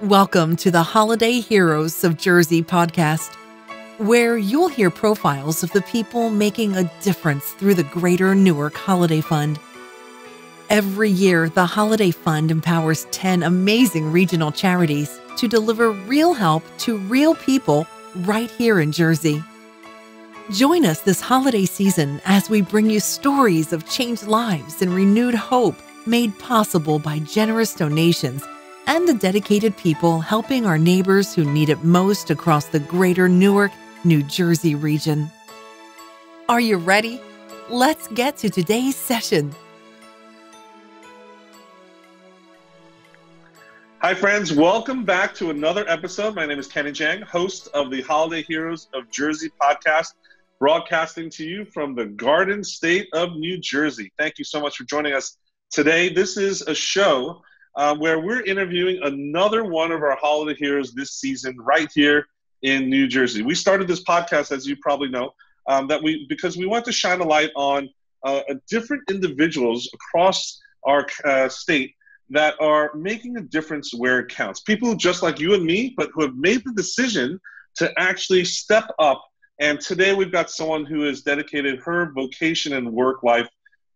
Welcome to the Holiday Heroes of Jersey podcast, where you'll hear profiles of the people making a difference through the Greater Newark Holiday Fund. Every year, the Holiday Fund empowers 10 amazing regional charities to deliver real help to real people right here in Jersey. Join us this holiday season as we bring you stories of changed lives and renewed hope made possible by generous donations and the dedicated people helping our neighbors who need it most across the Greater Newark, New Jersey region. Are you ready? Let's get to today's session. Hi friends, welcome back to another episode. My name is Kenny Jang, host of the Holiday Heroes of Jersey podcast, broadcasting to you from the Garden State of New Jersey. Thank you so much for joining us today. This is a show where we're interviewing another one of our holiday heroes this season right here in New Jersey. We started this podcast, as you probably know, because we want to shine a light on different individuals across our state that are making a difference where it counts. People just like you and me, but who have made the decision to actually step up. And today we've got someone who has dedicated her vocation and work life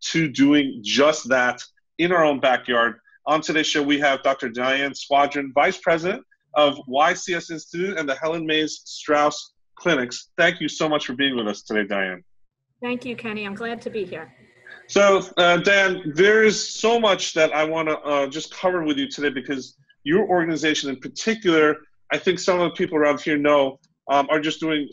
to doing just that in our own backyard. On today's show, we have Dr. Diane Squadron, Vice President of YCS Institute and the Helen Mays Strauss Clinics. Thank you so much for being with us today, Diane. Thank you, Kenny. I'm glad to be here. So, Dan, there is so much that I want to just cover with you today because your organization in particular, I think some of the people around here know, are just doing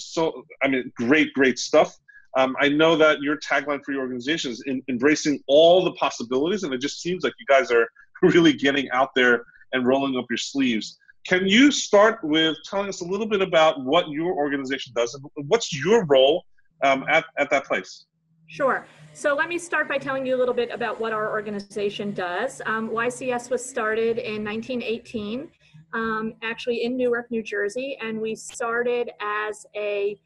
great stuff. I know that your tagline for your organization is embracing all the possibilities, and it just seems like you guys are really getting out there and rolling up your sleeves. Can you start with telling us a little bit about what your organization does and what's your role at that place? Sure. So let me start by telling you a little bit about what our organization does. YCS was started in 1918, actually in Newark, New Jersey, and we started as a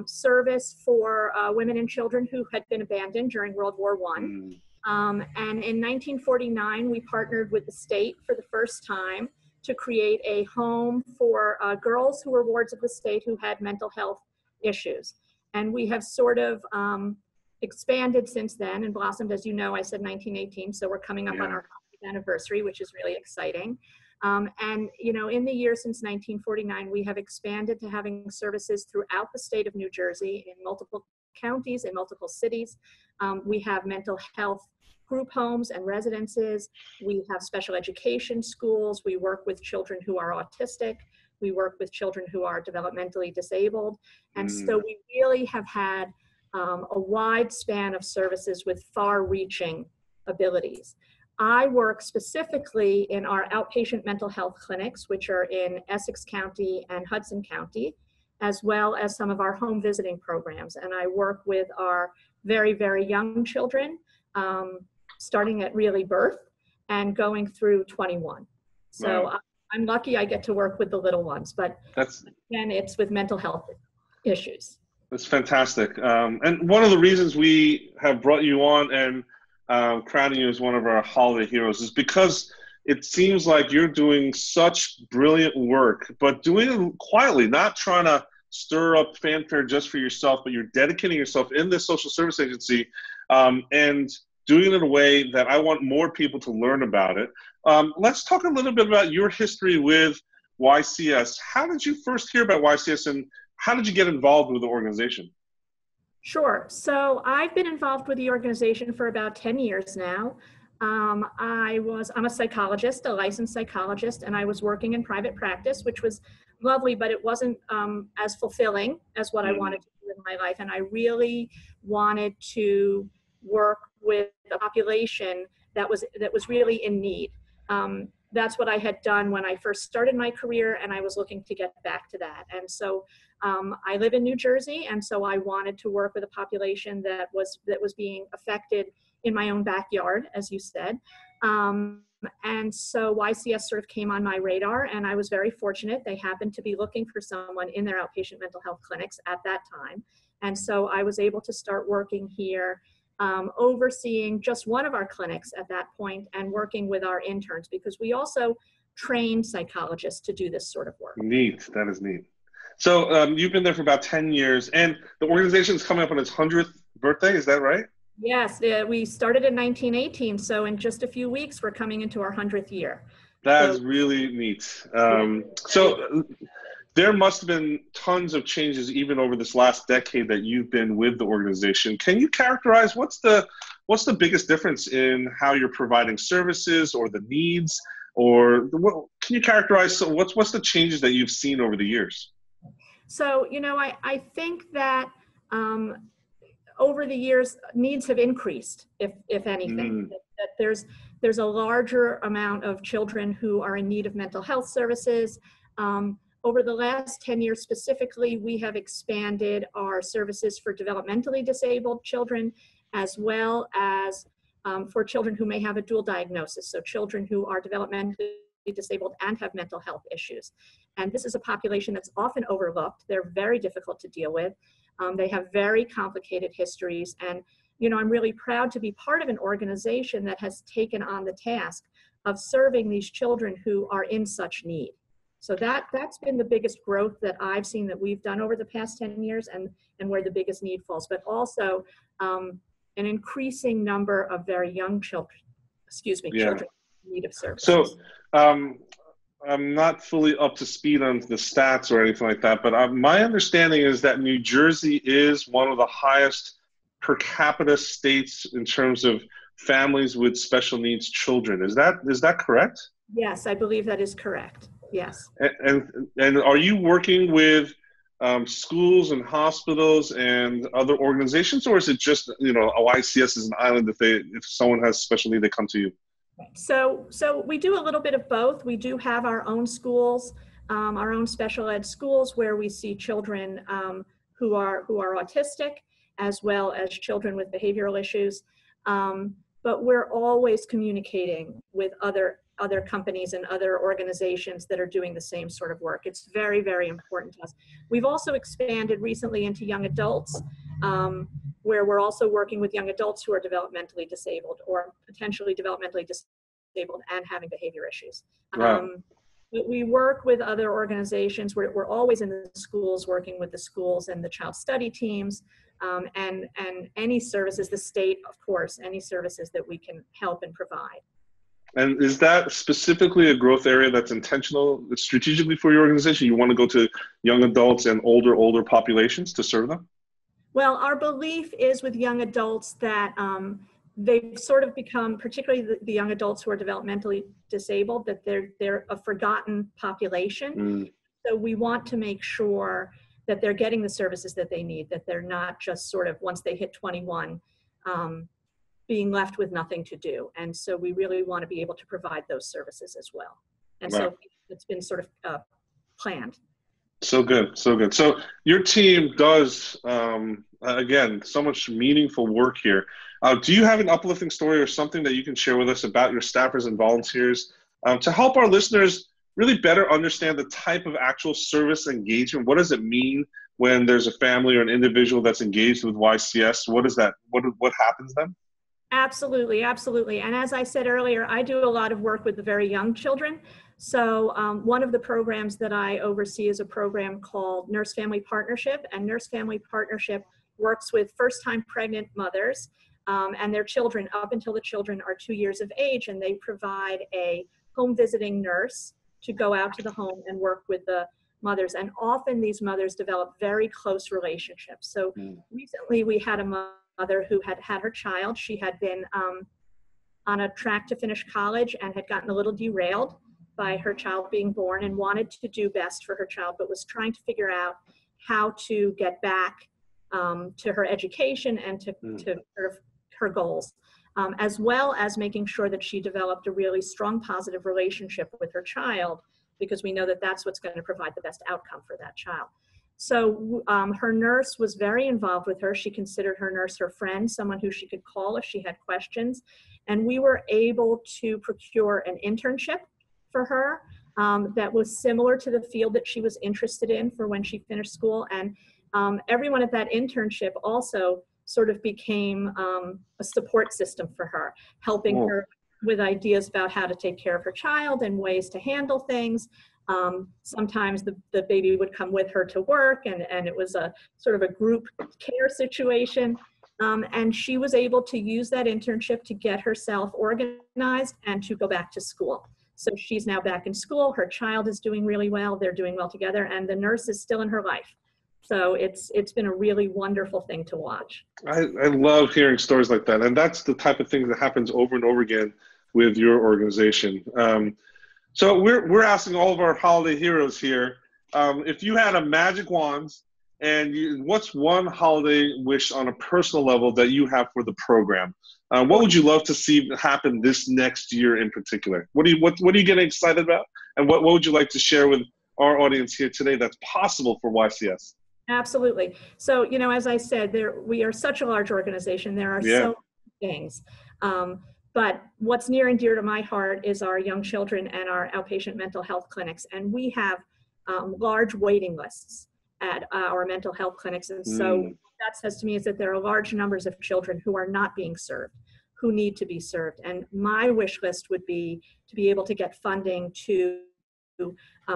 service for women and children who had been abandoned during World War I. And in 1949, we partnered with the state for the first time to create a home for girls who were wards of the state who had mental health issues. And we have sort of expanded since then and blossomed. As you know, I said 1918, so we're coming up on our 100th anniversary, which is really exciting. And, you know, in the year since 1949, we have expanded to having services throughout the state of New Jersey in multiple counties, in multiple cities. We have mental health group homes and residences. We have special education schools. We work with children who are autistic. We work with children who are developmentally disabled. And so we really have had a wide span of services with far-reaching abilities. I work specifically in our outpatient mental health clinics, which are in Essex County and Hudson County, as well as some of our home visiting programs. And I work with our very, very young children, starting at really birth and going through 21. So wow. I'm lucky I get to work with the little ones, but again, it's with mental health issues. That's fantastic. And one of the reasons we have brought you on and crowning you as one of our holiday heroes is because it seems like you're doing such brilliant work, but doing it quietly, not trying to stir up fanfare just for yourself, but you're dedicating yourself in this social service agency and doing it in a way that I want more people to learn about it. Let's talk a little bit about your history with YCS. How did you first hear about YCS and how did you get involved with the organization? Sure. So I've been involved with the organization for about 10 years now. I'm a psychologist, a licensed psychologist, and I was working in private practice, which was lovely, but it wasn't as fulfilling as what I wanted to do in my life. And I really wanted to work with a population that was really in need. That's what I had done when I first started my career, and I was looking to get back to that. And so I live in New Jersey, and so I wanted to work with a population that was being affected in my own backyard, as you said. And so YCS sort of came on my radar, and I was very fortunate. They happened to be looking for someone in their outpatient mental health clinics at that time. And so I was able to start working here, overseeing just one of our clinics at that point and working with our interns, because we also trained psychologists to do this sort of work. Neat. That is neat. So you've been there for about 10 years, and the organization is coming up on its 100th birthday. Is that right? Yes, we started in 1918, so in just a few weeks, we're coming into our 100th year. That is really neat. So there must have been tons of changes even over this last decade that you've been with the organization. Can you characterize what's the biggest difference in how you're providing services or the needs, or can you characterize what's the changes that you've seen over the years? So, I think that over the years, needs have increased, if anything. That there's a larger amount of children who are in need of mental health services. Over the last 10 years specifically, we have expanded our services for developmentally disabled children, as well as for children who may have a dual diagnosis, so children who are developmentally disabled and have mental health issues. And this is a population that's often overlooked. They're very difficult to deal with. They have very complicated histories. And, I'm really proud to be part of an organization that has taken on the task of serving these children who are in such need. So that's been the biggest growth that I've seen that we've done over the past 10 years and where the biggest need falls, but also an increasing number of very young children, children in need of services. So I'm not fully up to speed on the stats or anything like that, but my understanding is that New Jersey is one of the highest per capita states in terms of families with special needs children. Is that correct? Yes, I believe that is correct. Yes. And are you working with schools and hospitals and other organizations, or is it just YCS is an island? If someone has special need, they come to you? So we do a little bit of both. We do have our own schools, our own special ed schools, where we see children who are autistic, as well as children with behavioral issues. But we're always communicating with other companies and other organizations that are doing the same sort of work. It's very, very important to us. We've also expanded recently into young adults, where we're also working with young adults who are developmentally disabled or potentially developmentally disabled and having behavior issues. Wow. But we work with other organizations. We're always in the schools, working with the schools and the child study teams, and any services, the state, of course, any services that we can help and provide. And is that specifically a growth area that's intentional strategically for your organization? You want to go to young adults and older populations to serve them? Well, our belief is with young adults that they've sort of become, particularly the young adults who are developmentally disabled, that they're a forgotten population. So we want to make sure that they're getting the services that they need, that they're not just sort of, once they hit 21, being left with nothing to do. And so we really want to be able to provide those services as well. And so it's been sort of planned. So good, so good. So your team does, again, so much meaningful work here. Do you have an uplifting story or something that you can share with us about your staffers and volunteers to help our listeners really better understand the type of actual service engagement? What does it mean when there's a family or an individual that's engaged with YCS? What is that? What happens then? Absolutely, absolutely. And as I said earlier, I do a lot of work with the very young children. So one of the programs that I oversee is a program called Nurse Family Partnership. And Nurse Family Partnership works with first-time pregnant mothers and their children up until the children are 2 years of age. And they provide a home visiting nurse to go out to the home and work with the mothers. And often these mothers develop very close relationships. So recently we had a mother who had her child. She had been on a track to finish college and had gotten a little derailed by her child being born and wanted to do best for her child, but was trying to figure out how to get back to her education and to her goals, as well as making sure that she developed a really strong positive relationship with her child, because we know that that's what's going to provide the best outcome for that child. So her nurse was very involved with her. She considered her nurse her friend, someone who she could call if she had questions. And we were able to procure an internship for her that was similar to the field that she was interested in for when she finished school. And everyone at that internship also sort of became a support system for her, helping her with ideas about how to take care of her child and ways to handle things. Sometimes the baby would come with her to work, and it was a sort of a group care situation. And she was able to use that internship to get herself organized and to go back to school. So she's now back in school. Her child is doing really well. They're doing well together, and the nurse is still in her life. So it's been a really wonderful thing to watch. I love hearing stories like that. And that's the type of thing that happens over and over again with your organization. So we're asking all of our holiday heroes here, if you had a magic wand, and what's one holiday wish on a personal level that you have for the program? What would you love to see happen this next year in particular? What are you getting excited about? And what would you like to share with our audience here today that's possible for YCS? Absolutely. So, as I said, we are such a large organization. There are so many things. But what's near and dear to my heart is our young children and our outpatient mental health clinics. And we have large waiting lists at our mental health clinics. And so what that says to me is that there are large numbers of children who are not being served, who need to be served. And my wish list would be to be able to get funding to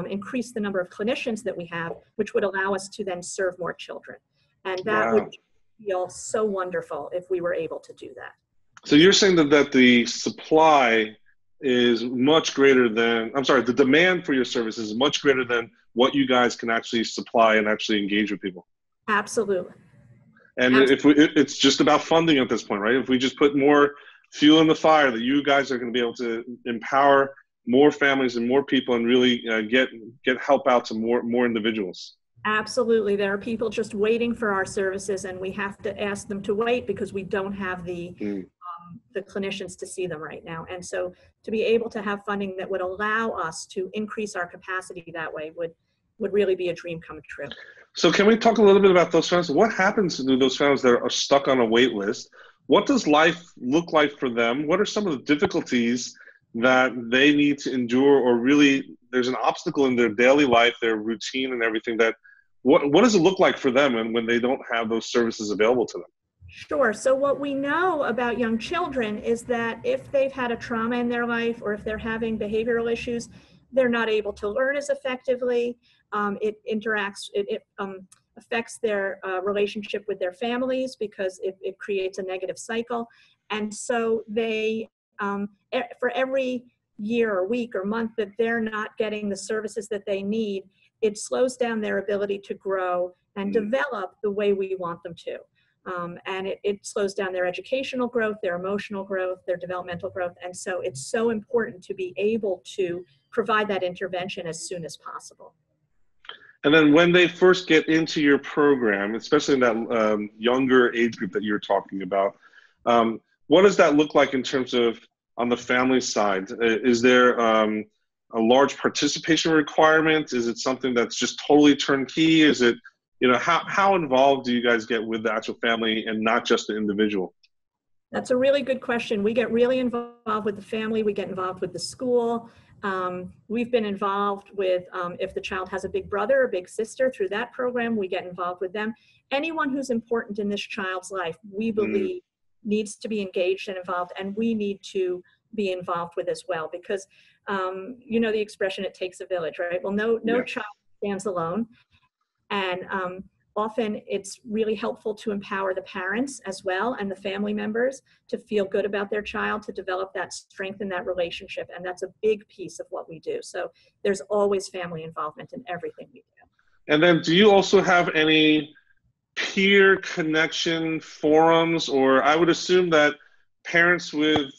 increase the number of clinicians that we have, which would allow us to then serve more children. And that would feel so wonderful if we were able to do that. So you're saying that the supply is much greater than, the demand for your service is much greater than what you guys can actually supply and actually engage with people. Absolutely. And it's just about funding at this point, right? If we just put more fuel in the fire, that you guys are going to be able to empower more families and more people and really get help out to more individuals. Absolutely. There are people just waiting for our services, and we have to ask them to wait because we don't have the clinicians to see them right now. And so to be able to have funding that would allow us to increase our capacity that way would really be a dream come true. So can we talk a little bit about those families? What happens to those families that are stuck on a wait list? What does life look like for them? What are some of the difficulties that they need to endure, or really there's an obstacle in their daily life, their routine and everything, that what does it look like for them and when they don't have those services available to them? Sure. So what we know about young children is that if they've had a trauma in their life, or if they're having behavioral issues, they're not able to learn as effectively. It affects their relationship with their families because it creates a negative cycle. And so they, for every year or week or month that they're not getting the services that they need, it slows down their ability to grow and develop the way we want them to. And it slows down their educational growth, their emotional growth, their developmental growth. And so it's so important to be able to provide that intervention as soon as possible. And then when they first get into your program, especially in that younger age group that you're talking about, what does that look like in terms of on the family side? Is there a large participation requirement? Is it something that's just totally turnkey? Is it, how involved do you guys get with the actual family and not just the individual? That's a really good question. We get really involved with the family. We get involved with the school. We've been involved with, if the child has a big brother or big sister, through that program, we get involved with them. Anyone who's important in this child's life, we believe needs to be engaged and involved, and we need to be involved with as well, because the expression, it takes a village, right? Well, no child stands alone. And often it's really helpful to empower the parents as well and the family members to feel good about their child, to develop that strength in that relationship. And that's a big piece of what we do. So there's always family involvement in everything we do. And then do you also have any peer connection forums, or I would assume that parents with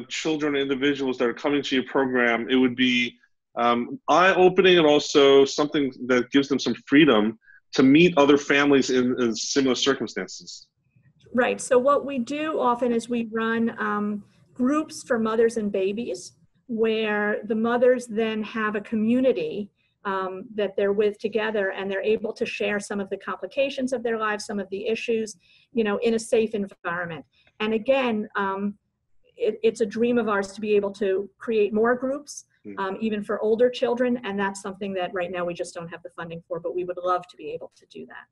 children, individuals that are coming to your program, it would be eye-opening and also something that gives them some freedom to meet other families in similar circumstances. Right. So what we do often is we run groups for mothers and babies, where the mothers then have a community that they're with together, and they're able to share some of the complications of their lives, some of the issues, in a safe environment. And again, it's a dream of ours to be able to create more groups, even for older children. And that's something that right now we just don't have the funding for, but we would love to be able to do that.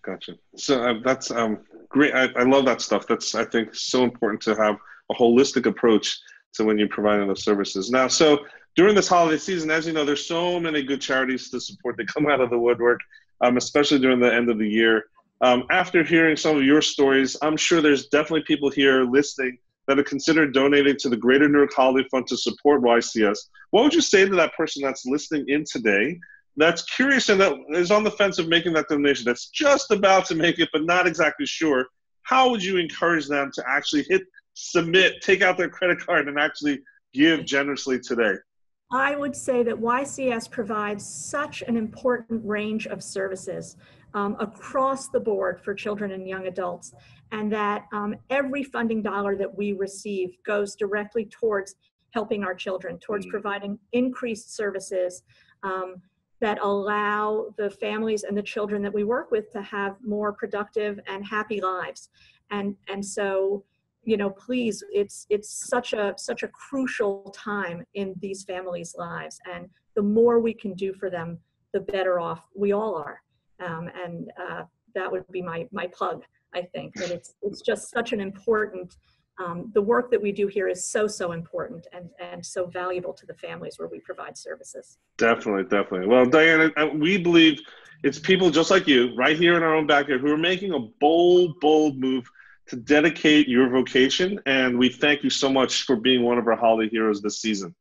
Gotcha. So that's great. I love that stuff. That's, I think, so important to have a holistic approach to when you're providing those services. Now, so during this holiday season, as you know, there's so many good charities to support that come out of the woodwork, especially during the end of the year. After hearing some of your stories, I'm sure there's definitely people here listening that have considered donating to the Greater Newark Holiday Fund to support YCS. What would you say to that person that's listening in today, that's curious and that is on the fence of making that donation, that's just about to make it but not exactly sure? How would you encourage them to actually hit submit, take out their credit card, and actually give generously today? I would say that YCS provides such an important range of services across the board for children and young adults, and that every funding dollar that we receive goes directly towards helping our children, towards providing increased services that allow the families and the children that we work with to have more productive and happy lives. And so, you know, please, it's such a crucial time in these families' lives, and the more we can do for them, the better off we all are. That would be my plug. I think that it's just such an important. The work that we do here is so important and so valuable to the families where we provide services. Definitely. Well, Diane, we believe it's people just like you, right here in our own backyard, who are making a bold move to dedicate your vocation, and we thank you so much for being one of our holiday heroes this season.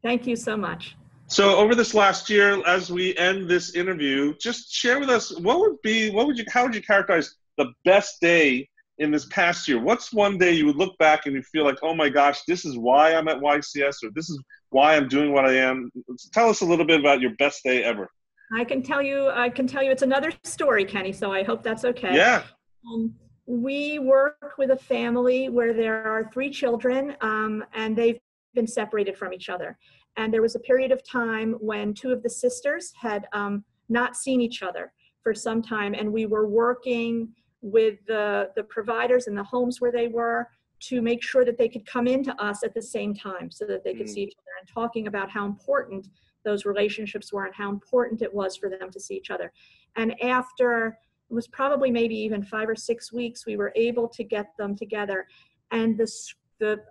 Thank you so much. So over this last year, as we end this interview, just share with us how would you characterize the best day in this past year? What's one day you would look back and you feel like, oh my gosh, this is why I'm at YCS, or this is why I'm doing what I am? Tell us a little bit about your best day ever. I can tell you it's another story, Kenny, so I hope that's okay. Yeah. We work with a family where there are 3 children, and they've been separated from each other. And there was a period of time when 2 of the sisters had not seen each other for some time, and we were working with the providers in the homes where they were to make sure that they could come into us at the same time so that they could see each other, and talking about how important those relationships were and how important it was for them to see each other. And after, it was probably maybe even 5 or 6 weeks, we were able to get them together. And the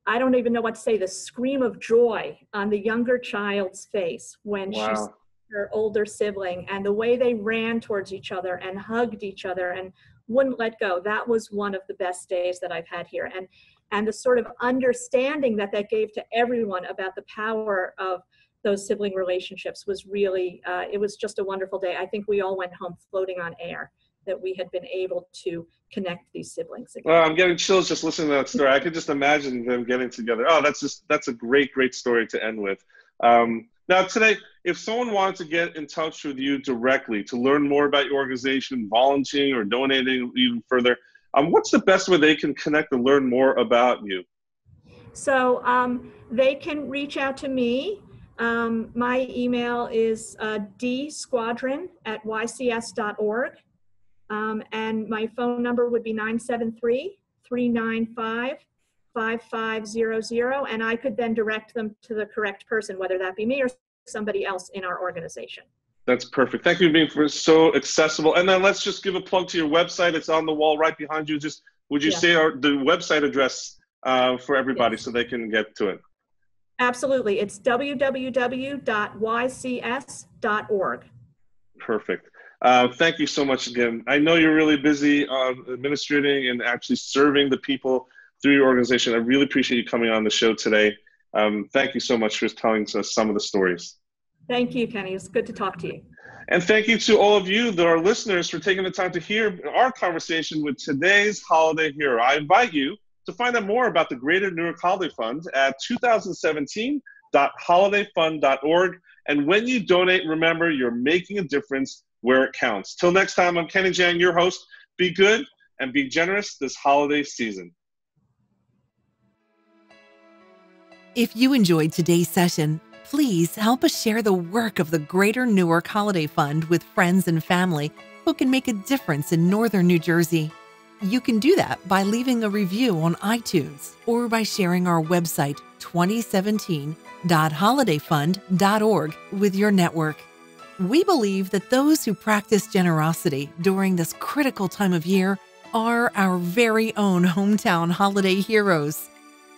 I don't even know what to say, the scream of joy on the younger child's face when she saw her older sibling, and the way they ran towards each other and hugged each other and wouldn't let go. That was one of the best days that I've had here. And the sort of understanding that gave to everyone about the power of those sibling relationships was really, it was just a wonderful day. I think we all went home floating on air that we had been able to connect these siblings again. Well, I'm getting chills just listening to that story. I could just imagine them getting together. Oh, that's a great story to end with. Now today, if someone wanted to get in touch with you directly to learn more about your organization, volunteering or donating even further, what's the best way they can connect and learn more about you? So they can reach out to me. My email is dsquadron@ycs.org. And my phone number would be 973-395-5500. And I could then direct them to the correct person, whether that be me or somebody else in our organization. That's perfect. Thank you for being so accessible. And then let's just give a plug to your website. It's on the wall right behind you. Just would you say the website address for everybody so they can get to it? Absolutely. It's www.ycs.org. Perfect. Thank you so much again. I know you're really busy administrating and actually serving the people through your organization. I really appreciate you coming on the show today. Thank you so much for telling us some of the stories. Thank you, Kenny. It's good to talk to you. And thank you to all of you, our listeners, for taking the time to hear our conversation with today's holiday hero. I invite you to find out more about the Greater Newark Holiday Fund at 2017.holidayfund.org. And when you donate, remember, you're making a difference where it counts. Till next time, I'm Kenny Jang, your host. Be good and be generous this holiday season. If you enjoyed today's session, please help us share the work of the Greater Newark Holiday Fund with friends and family who can make a difference in northern New Jersey. You can do that by leaving a review on iTunes or by sharing our website 2017.holidayfund.org with your network. We believe that those who practice generosity during this critical time of year are our very own hometown holiday heroes.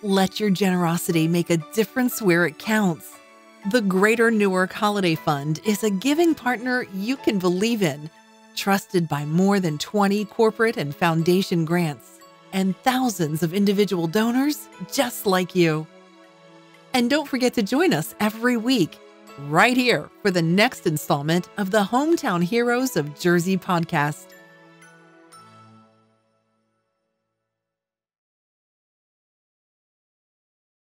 Let your generosity make a difference where it counts. The Greater Newark Holiday Fund is a giving partner you can believe in, trusted by more than 20 corporate and foundation grants, and thousands of individual donors just like you. And don't forget to join us every week, right here for the next installment of the Hometown Heroes of Jersey podcast.